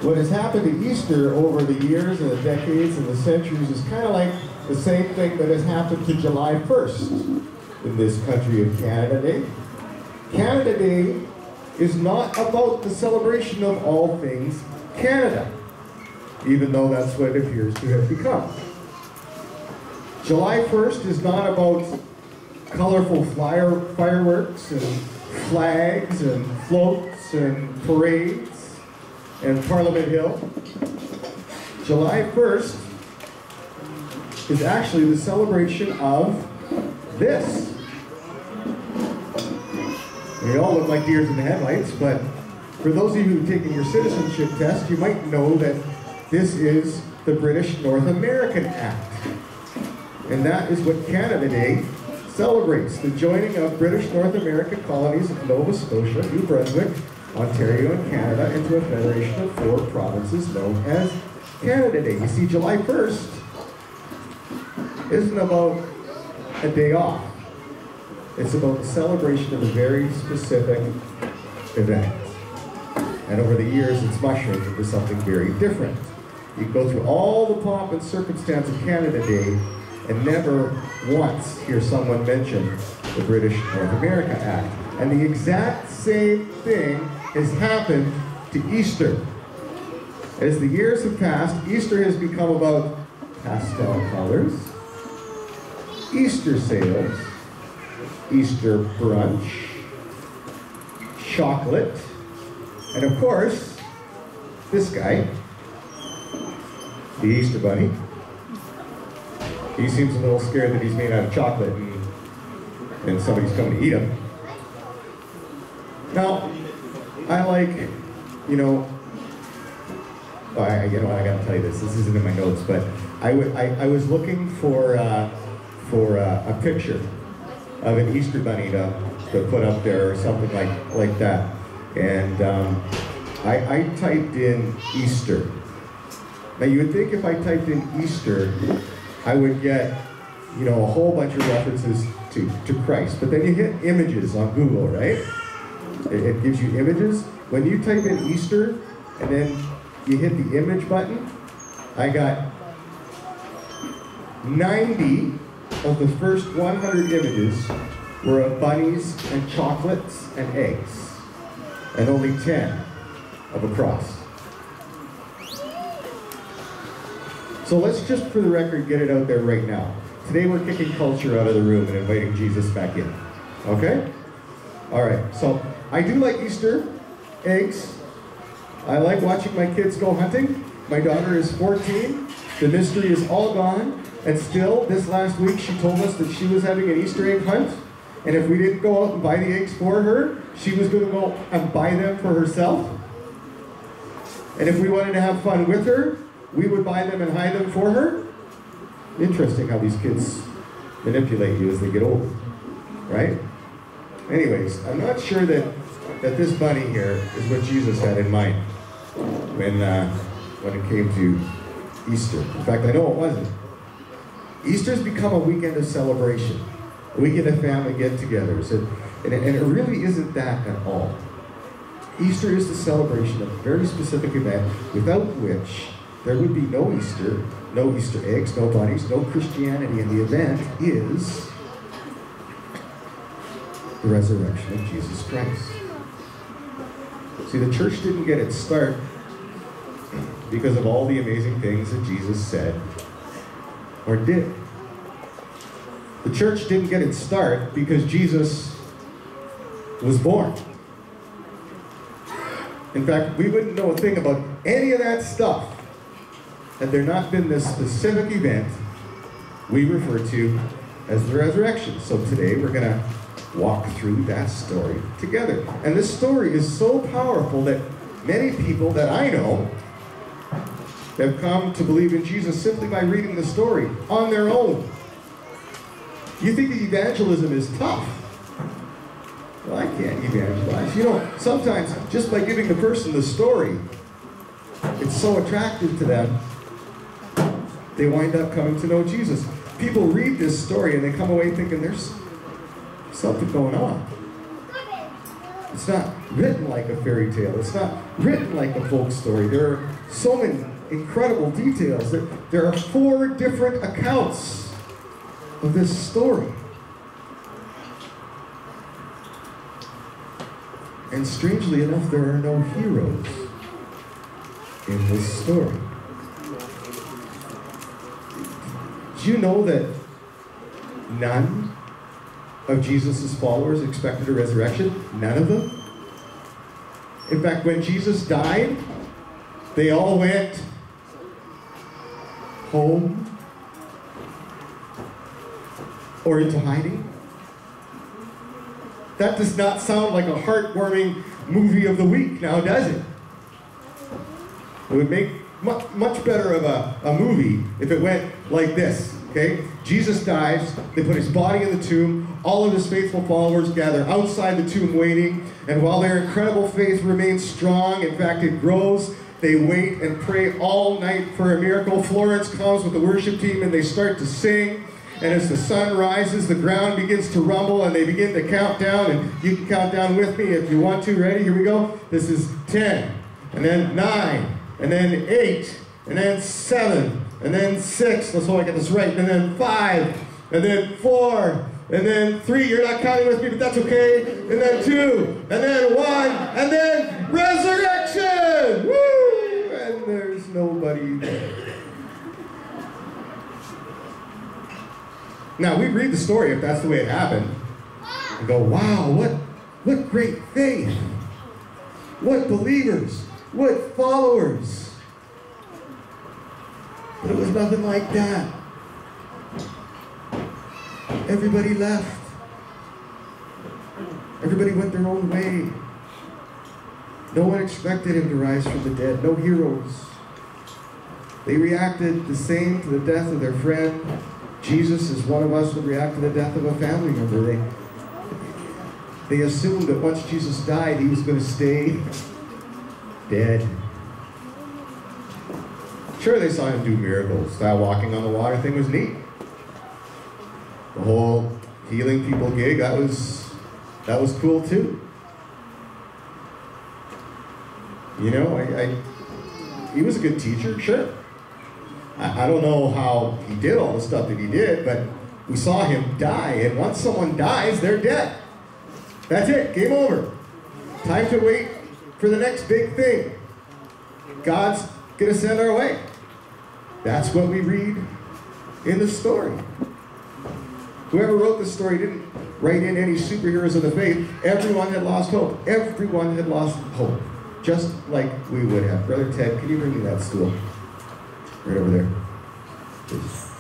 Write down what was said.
What has happened to Easter over the years and the decades and the centuries is kind of like the same thing that has happened to July 1st in this country of Canada Day. Canada Day is not about the celebration of all things Canada, even though that's what it appears to have become. July 1st is not about colorful fireworks and flags and floats and parades and Parliament Hill. July 1st is actually the celebration of this. They all look like deers in the headlights, but for those of you who are taking your citizenship test, you might know that this is the British North American Act. And that is what Canada Day celebrates, the joining of British North American colonies of Nova Scotia, New Brunswick, Ontario, and Canada into a federation of 4 provinces known as Canada Day. You see, July 1st isn't about a day off. It's about the celebration of a very specific event. And over the years, it's mushroomed into something very different. You can go through all the pomp and circumstance of Canada Day and never once hear someone mention the British North America Act. And the exact same thing has happened to Easter. As the years have passed, Easter has become about pastel colors, Easter sales, Easter brunch, chocolate, and of course, this guy, the Easter Bunny. He seems a little scared that he's made out of chocolate and somebody's coming to eat him. Now, I like, I gotta tell you this isn't in my notes, but I was looking for a picture of an Easter Bunny to put up there or something like that. And I typed in Easter. Now you would think if I typed in Easter, I would get, a whole bunch of references to Christ. But then you hit images on Google, right? It gives you images. When you type in Easter and then you hit the image button, I got 90 of the first 100 images were of bunnies and chocolates and eggs, and only 10 of a cross. So let's just, for the record, get it out there right now. Today we're kicking culture out of the room and inviting Jesus back in. Okay? All right, so I do like Easter eggs. I like watching my kids go hunting. My daughter is 14. The mystery is all gone. And still, this last week, she told us that she was having an Easter egg hunt. And if we didn't go out and buy the eggs for her, she was going to go and buy them for herself. And if we wanted to have fun with her, we would buy them and hide them for her. Interesting how these kids manipulate you as they get older, right? Anyways, I'm not sure that this bunny here is what Jesus had in mind when it came to Easter. In fact, I know it wasn't. Easter's become a weekend of celebration, a weekend of family get-togethers, and it really isn't that at all. Easter is the celebration of a very specific event without which there would be no Easter, no Easter eggs, no bunnies, no Christianity, and the event is the resurrection of Jesus Christ. See, the church didn't get its start because of all the amazing things that Jesus said or did. The church didn't get its start because Jesus was born. In fact, we wouldn't know a thing about any of that stuff had there not been this specific event we refer to as the resurrection. So today we're going to walk through that story together. And this story is so powerful that many people that I know have come to believe in Jesus simply by reading the story on their own. You think that evangelism is tough? Well, I can't evangelize. Sometimes just by giving the person the story, it's so attractive to them, they wind up coming to know Jesus. People read this story and they come away thinking there's something going on. It's not written like a fairy tale. It's not written like a folk story. There are so many incredible details. There are 4 different accounts of this story. And strangely enough, there are no heroes in this story. Do you know that none of Jesus' followers expected a resurrection? None of them? In fact, when Jesus died, they all went home or into hiding. That does not sound like a heartwarming movie of the week, now does it? It would make much better of a movie if it went like this, okay? Jesus dies, they put his body in the tomb, all of his faithful followers gather outside the tomb waiting, and while their incredible faith remains strong, in fact it grows, they wait and pray all night for a miracle. Florence comes with the worship team and they start to sing. And as the sun rises, the ground begins to rumble and they begin to count down. And you can count down with me if you want to. Ready? Here we go. This is 10, and then 9, and then 8, and then 7, and then 6. Let's hope I get this right. And then 5, and then 4, and then 3. You're not counting with me, but that's okay. And then 2, and then 1, and then resurrection! Woo! And there's nobody there. Now, we read the story if that's the way it happened, and go, wow, what great faith. What believers. What followers. But it was nothing like that. Everybody left. Everybody went their own way. No one expected him to rise from the dead. No heroes. They reacted the same to the death of their friend. Jesus, as one of us, would react to the death of a family member. They assumed that once Jesus died, he was going to stay dead. Sure, they saw him do miracles. That walking on the water thing was neat. The whole healing people gig, that was cool too. You know, he was a good teacher, sure. I don't know how he did all the stuff that he did, but we saw him die, and once someone dies, they're dead. That's it, game over. Time to wait for the next big thing. God's gonna send our way. That's what we read in the story. Whoever wrote this story didn't write in any superheroes of the faith. Everyone had lost hope. Everyone had lost hope. Just like we would have. Brother Ted, can you bring me that stool? Right over there. Please.